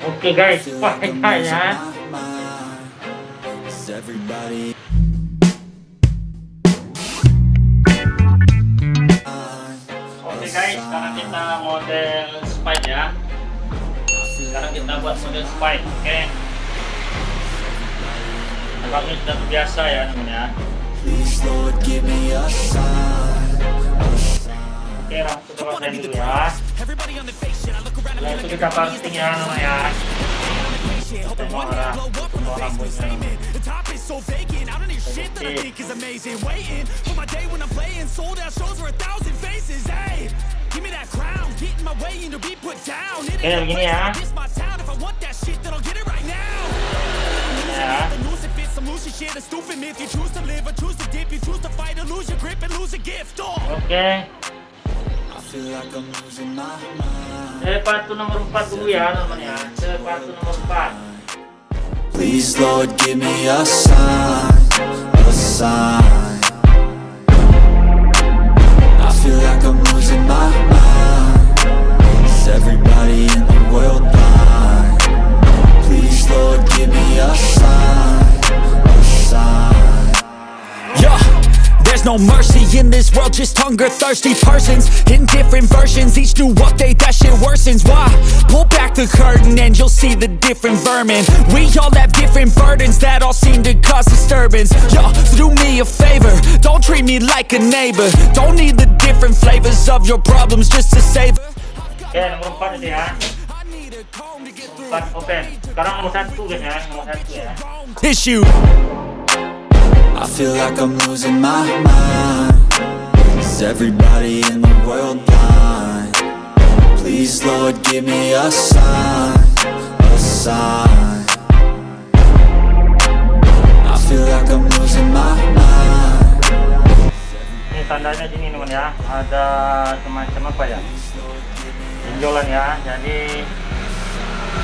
Oke guys, pakainya. Oke guys, sekarang kita model spike ya. Sekarang kita buat model spike, oke. Abangnya sudah terbiasa ya namanya. Oke, langsung kita pakai dulu ya. Setelah itu kita pancing ya namanya. Semua arah, semua rambutnya. Oke, begini ya. Ya. Oke. Sepatu nomor 4 dulu ya namanya. Sepatu nomor 4. Please Lord give me a sign, a sign. I feel like I'm losing my mind. Is everybody in the world blind? Please Lord give me a sign, a sign. Yeah. There's no mercy in this world, just hunger-thirsty persons in different versions, each new update, that shit worsens. Why? Pull back the curtain and you'll see the different vermin. We all have different burdens that all seem to cause disturbance. Yo, so do me a favor, don't treat me like a neighbor. Don't need the different flavors of your problems just to savor. Oke, nomor 4 itu ya. 4 open. Sekarang nomor 1 guys ya, nomor 1 ya. Issue. I feel like I'm losing my mind. Is everybody in the world blind? Please Lord give me a sign, a sign. I feel like I'm losing my mind. Ini tandanya sini teman ya, ada semacam apa ya, benjolan ya, jadi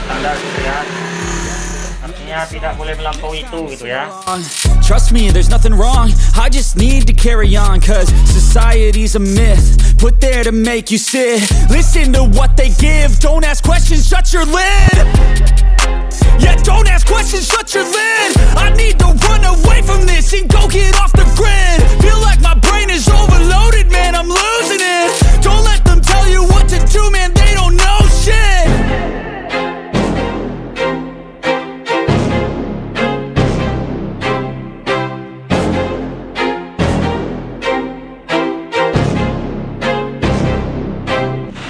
tanda gitu ya, artinya tidak boleh melampaui itu gitu ya. Trust me, there's nothing wrong, I just need to carry on. Cause society's a myth, put there to make you sit. Listen to what they give, don't ask questions, shut your lid. Yeah, don't ask questions, shut your lid. I need to run away from this and go get off the grid. Feel like my brain is overloaded, man, I'm losing it. Don't let them tell you what to do, man, they don't know shit.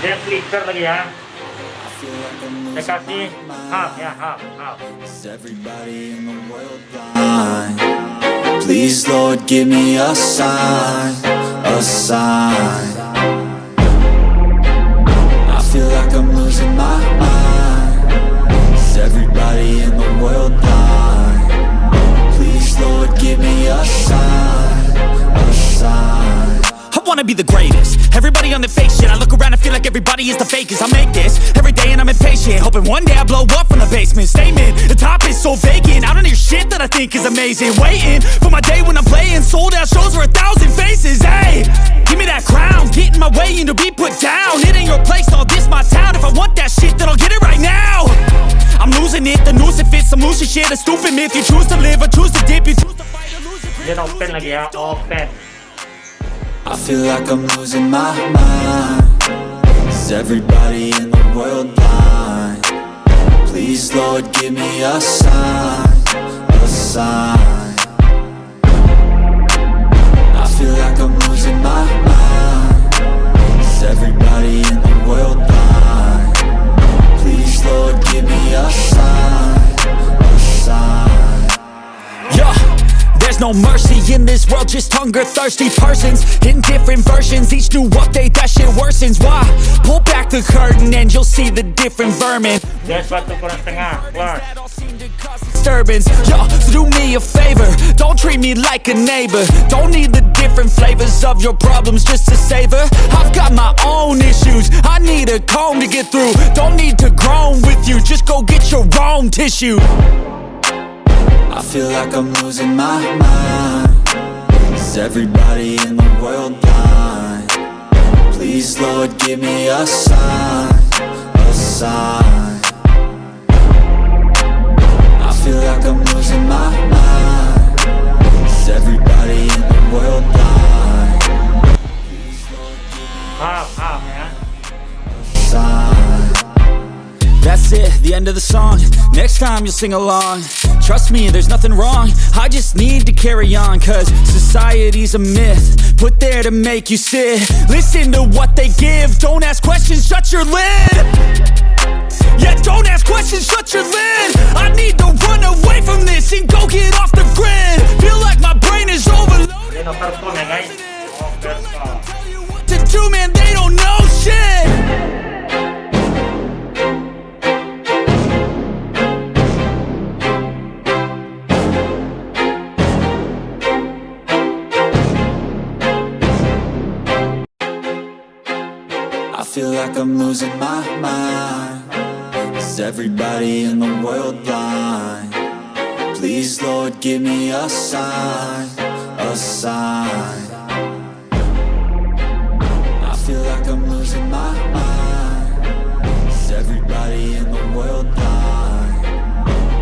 Dia flicker lagi ya. Saya kasih half ya, half. Everybody in the world blind. Please Lord give me a sign, a sign. I feel like I'm losing my mind. Is everybody in the world blind? Please Lord give me a sign, a sign. I wanna be the greatest. Everybody on the fake shit. I look around and feel like everybody is the fakest. I make this every day and I'm impatient, hoping one day I blow up from the basement. Statement, the top is so vacant. I don't hear shit that I think is amazing. Waiting for my day when I'm playing sold out shows for 1,000 faces. Hey, give me that crown, get in my way and to be put down. It ain't your place, no, this my town. If I want that shit, then I'll get it right now. I'm losing it, the noose it fits, some loose shit, a stupid myth. You choose to live or choose to dip, you choose to fight or lose it. Dia open lagi ya, open. I feel like I'm losing my mind. Is everybody in the world blind? Please Lord give me a sign, a sign. I feel like I'm losing my mind. Is everybody in the world blind? Please Lord give me a sign, a sign. Yeah. There's no mercy in this world, just hunger-thirsty persons in different versions, each new update, that shit worsens. Why? Pull back the curtain and you'll see the different vermin. Dia sepatu kurang setengah, keluar. Disturbance, yo, so do me a favor, don't treat me like a neighbor. Don't need the different flavors of your problems just to savor. I've got my own issues, I need a comb to get through. Don't need to groan with you, just go get your own tissue. I feel like I'm losing my mind. Is everybody in the world blind? Please Lord give me a sign, a sign. That's it, the end of the song. Next time you'll sing along. Trust me, there's nothing wrong. I just need to carry on, cause society's a myth put there to make you sit. Listen to what they give. Don't ask questions, shut your lid. Yeah, don't ask questions, shut your lid. I need to run away from this and go get off the grid. Feel like my brain is overloaded. Ini overtone ya guys. Overtone. To do, man, they don't know shit. I feel like I'm losing my mind. Is everybody in the world blind? Please, Lord, give me a sign, a sign. I feel like I'm losing my mind. Is everybody in the world blind?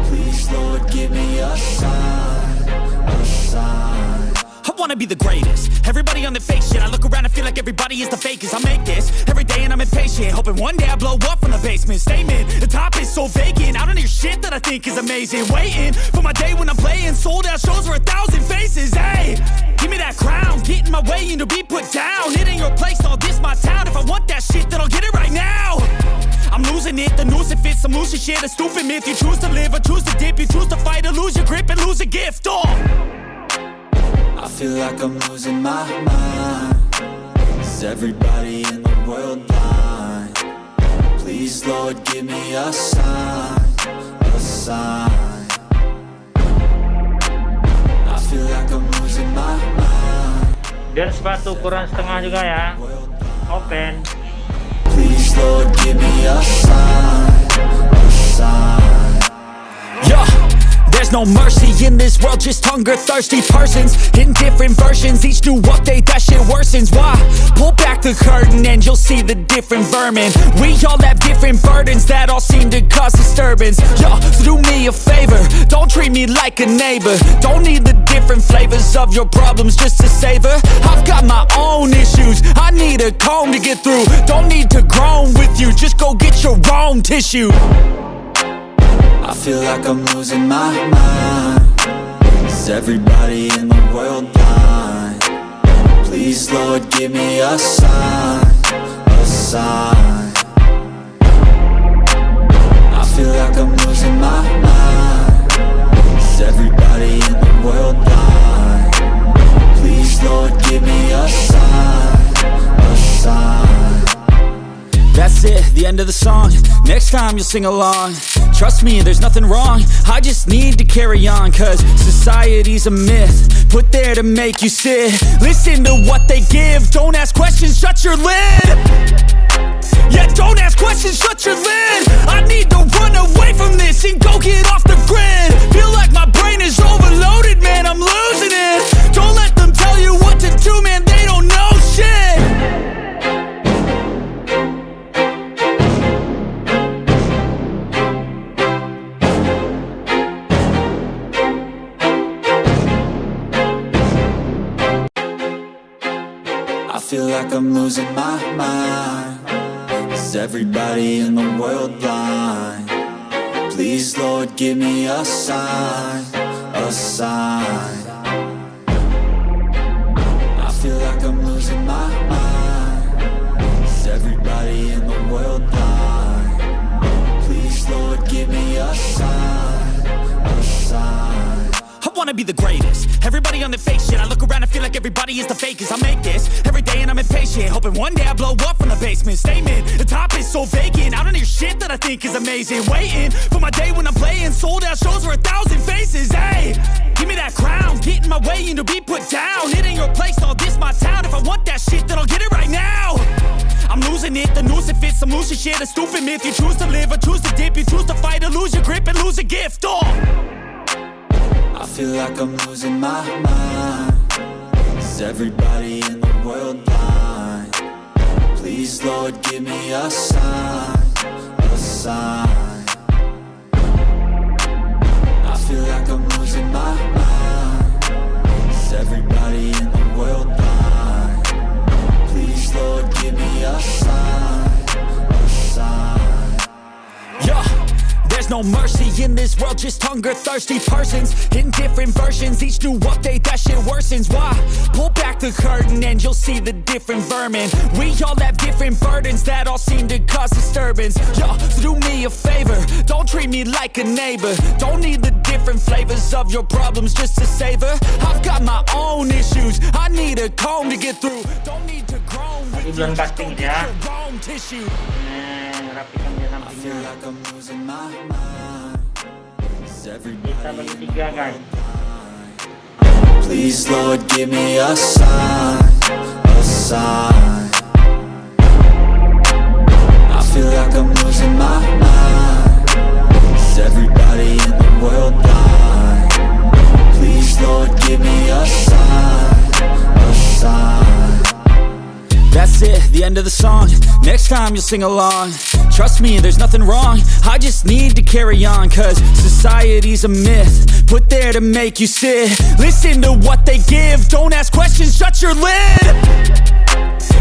Please, Lord, give me a sign, a sign. I wanna be the greatest. Everybody on the fake shit. I look around and feel like everybody is the fakest. I make this every day and I'm impatient, hoping one day I blow up from the basement. Statement, the top is so vacant. I don't hear shit that I think is amazing. Waiting for my day when I'm playing sold out shows for 1,000 faces. Hey, give me that crown, get in my way and to be put down. It ain't your place, all this my town. If I want that shit, then I'll get it right now. I'm losing it, the noose it fits. I'm losing shit, a stupid myth. You choose to live or choose to dip. You choose to fight or lose your grip and lose a gift. Oh, I feel like I'm losing my mind. Is everybody in the world blind? Please, Lord, give me a sign, a sign. I feel like I'm losing my mind. Dan sepatu ukuran setengah juga ya. Open. Please, Lord, give me a sign, a sign. yeah. There's no mercy in this world, just hunger-thirsty persons in different versions, each new update, that shit worsens. Why? Pull back the curtain and you'll see the different vermin. We all have different burdens that all seem to cause disturbance. Yo, so do me a favor, don't treat me like a neighbor. Don't need the different flavors of your problems just to savor. I've got my own issues, I need a comb to get through. Don't need to groan with you, just go get your own tissue. I feel like I'm losing my mind. Is everybody in the world blind? Please, Lord, give me a sign, a sign. I feel like I'm losing my mind. Is everybody in the world blind? Please, Lord, give me a sign, a sign. That's it, the end of the song. Next time you'll sing along. Trust me, there's nothing wrong. I just need to carry on, cause society's a myth put there to make you sit. Listen to what they give. Don't ask questions, shut your lid. Yeah, don't ask questions, shut your lid. I need to run away from this and go get off the grid. Feel like my brain is overloaded, man, I'm losing it. Don't let them tell you what to do, man, they don't know shit. I feel like I'm losing my mind. Is everybody in the world blind? Please, Lord, give me a sign, a sign. I feel like I'm losing my mind. Is everybody in the world blind? Please, Lord, give me a sign, a sign. I wanna be the greatest. Everybody on the fake shit. I look around and feel like everybody is the fakest. I make this every day and I'm impatient, hoping one day I blow up from the basement. Statement, the top is so vacant. I don't hear shit that I think is amazing. Waiting for my day when I'm playing sold out shows for 1,000 faces. Hey, give me that crown, get in my way and to be put down. It ain't your place, all this my town. If I want that shit, then I'll get it right now. I'm losing it, the noose it fits. I'm losing shit, a stupid myth. You choose to live or choose to dip. You choose to fight or lose your grip and lose a gift. Oh, I feel like I'm losing my mind. Is everybody in the world blind? Please, Lord, give me a sign, a sign. I feel like I'm losing my mind. Is everybody in the world blind? Please, Lord, give me a sign, a sign. yeah. There's no mercy in this world, just hunger thirsty persons in different versions, each new update that shit worsens. Why? Pull back the curtain and you'll see the different vermin. We all have different burdens that all seem to cause disturbance. Yo, so do me a favor, don't treat me like a neighbor. Don't need the different flavors of your problems just to savor. I've got my own issues, I need a comb to get through. Don't need to groan with you, belum just casting go ya. get your own tissue. Rapikan dia I feel sampingnya. like I'm losing my mind. Is everybody Kita bagi 3 guys. Please Lord give me a sign, a sign. I feel like I'm losing my mind. Is everybody in the world blind? Please Lord give me a sign, a sign. That's it, the end of the song. Next time you'll sing along. Trust me, there's nothing wrong. I just need to carry on, cause society's a myth put there to make you sit. Listen to what they give. Don't ask questions, shut your lid.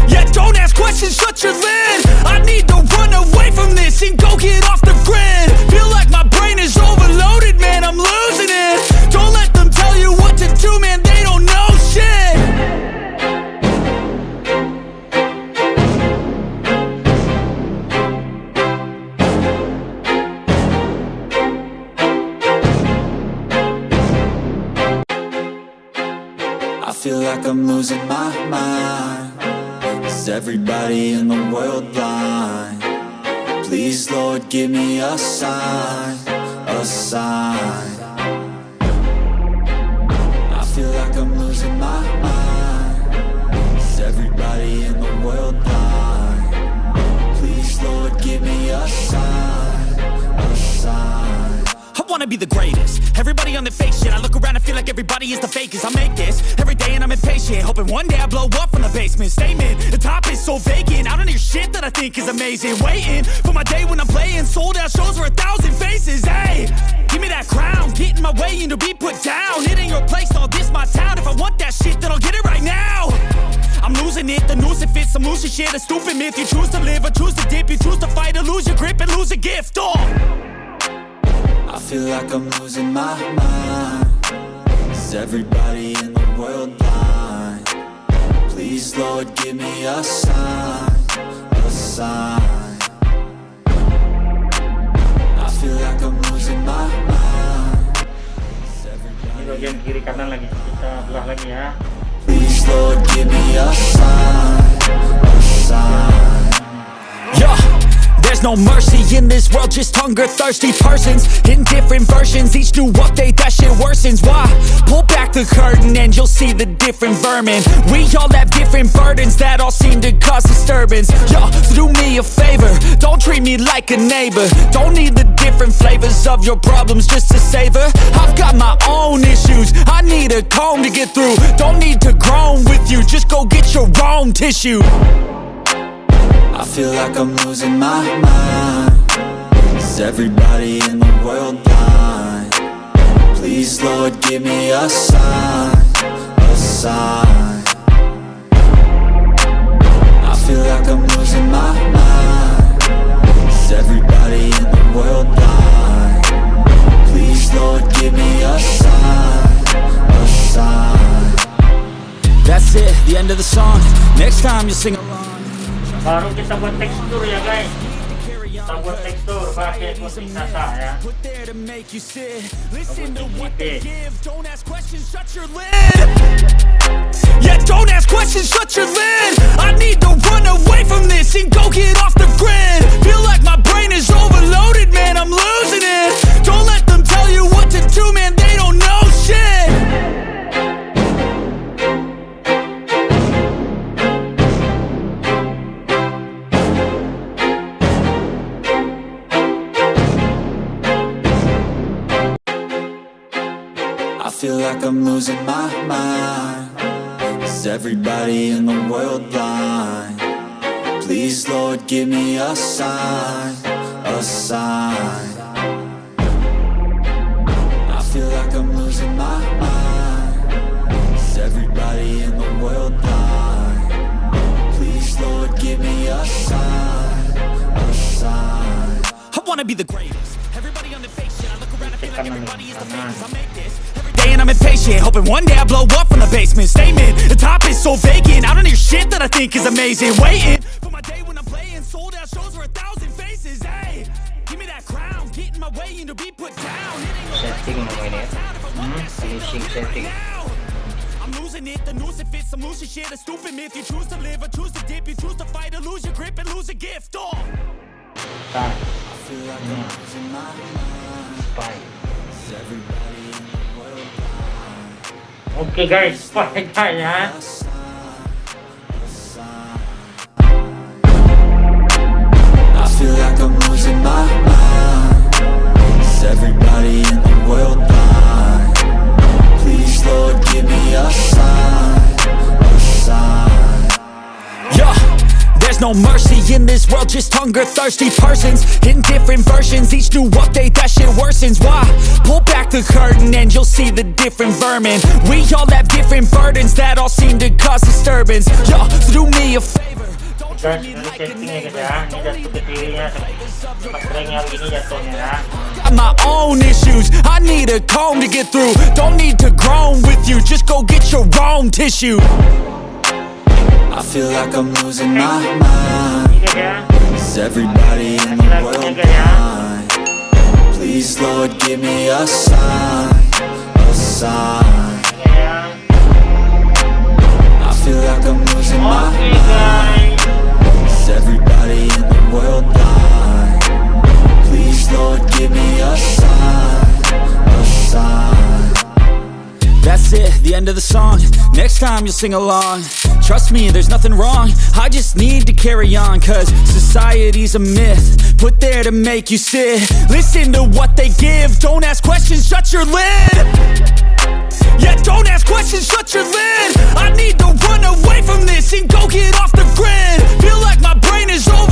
Yeah, don't ask questions, shut your lid. I need to run away from this and go get off the grid. Feel like my brain is overloaded, man, I'm losing it. Don't let them tell you what to do, man, they don't know shit. I feel like I'm losing my mind. Is everybody in the world blind? Please Lord give me a sign, a sign. I feel like I'm losing my mind. Is everybody in the world blind? Please Lord give me a sign, a sign. I wanna be the greatest. Everybody on the fake shit. I look around and feel like everybody is the fakest. I make this every day and I'm impatient, hoping one day I blow up from the basement. Statement, the top is so vacant. I don't hear shit that I think is amazing. Waiting for my day when I'm playing sold out shows for 1,000 faces. Hey, give me that crown, get in my way and to be put down. It ain't your place, no, this my town. If I want that shit, then I'll get it right now. I'm losing it, the noose it fits. I'm losing shit, a stupid myth. You choose to live or choose to dip. You choose to fight or lose your grip and lose a gift. I feel like I'm losing my mind. Is everybody in the world blind? Please Lord give me a sign, a sign. I feel like I'm losing my mind. Is Ini everybody... bagian kiri kanan lagi, kita belah lagi ya. Please Lord give me a sign, a sign. Yeah. There's no mercy in this world, just hunger thirsty persons in different versions, each new update that shit worsens. Why? Pull back the curtain and you'll see the different vermin. We all have different burdens that all seem to cause disturbance. Yo, so do me a favor, don't treat me like a neighbor. Don't need the different flavors of your problems just to savor. I've got my own issues, I need a comb to get through. Don't need to groan with you, just go get your own tissue. I feel like I'm losing my mind. Is everybody in the world blind? Please Lord give me a sign, a sign. I feel like I'm losing my mind. Is everybody in the world blind? Please Lord give me a sign, a sign. That's it, the end of the song. Next time you'll sing along. Baru kita buat tekstur ya guys. Kita buat tekstur pakai kunci sasa ya. Don't ask questions, shut your lid. Yeah, don't ask questions, shut your lid. I need to run away from this and go get off the grid. Feel like my brain is overloaded, man, I'm losing it. Don't let them tell you what to do, man, they don't know shit. I feel like I'm losing my mind. Is everybody in the world blind? Please Lord give me a sign, a sign. I feel like I'm losing my mind. Is everybody in the world blind? Please Lord give me a sign, a sign. I wanna be the greatest. Cek kanan nih, kanan. Day and I'm impatient, hoping one day I blow up from the basement. Statement, the top is so vacant. I don't hear shit that I think is amazing. Waiting for my day when I'm playing sold out shows for 1,000 faces. Hey, give me that crown, get in my way and to be put down. Setting mo ini. Finishing setting. I'm losing it, the noose it fits, I'm losing shit, a stupid myth. You choose to live or choose to dip, you choose to fight or lose your grip and lose a gift. Oh. Start. Spy. Oke guys, spy ya. I feel like I'm losing my mind. Is everybody in the world blind? Please Lord give me a sign, a sign. Yeah, there's no mercy in this world, just hunger thirsty persons in different versions, each new update that shit worsens. Why? Pull back the curtain and you'll see the different vermin. We all have different burdens that all seem to cause disturbance. Yeah, so do me a favor. Guys, ini settingnya guys ya. Ini jatuh ke kirinya. Pas keringnya begini jatuhnya ya. Got my own issues, I need a comb to get through. Don't need to groan with you, just go get your own tissue. I feel like I'm losing my mind. Ini guys ya. Is everybody in the world blind? Please Lord give me a sign, a sign. Ini ya. I feel like I'm losing my Oke mind. guys. Is everybody in the world blind? Please Lord give me a sign, a sign. That's it, the end of the song. Next time you'll sing along. Trust me, there's nothing wrong. I just need to carry on, cause society's a myth put there to make you sit. Listen to what they give. Don't ask questions, shut your lid. Yeah, don't ask questions, shut your lid. I need to run away from this and go get off the grid. Feel like my brain is over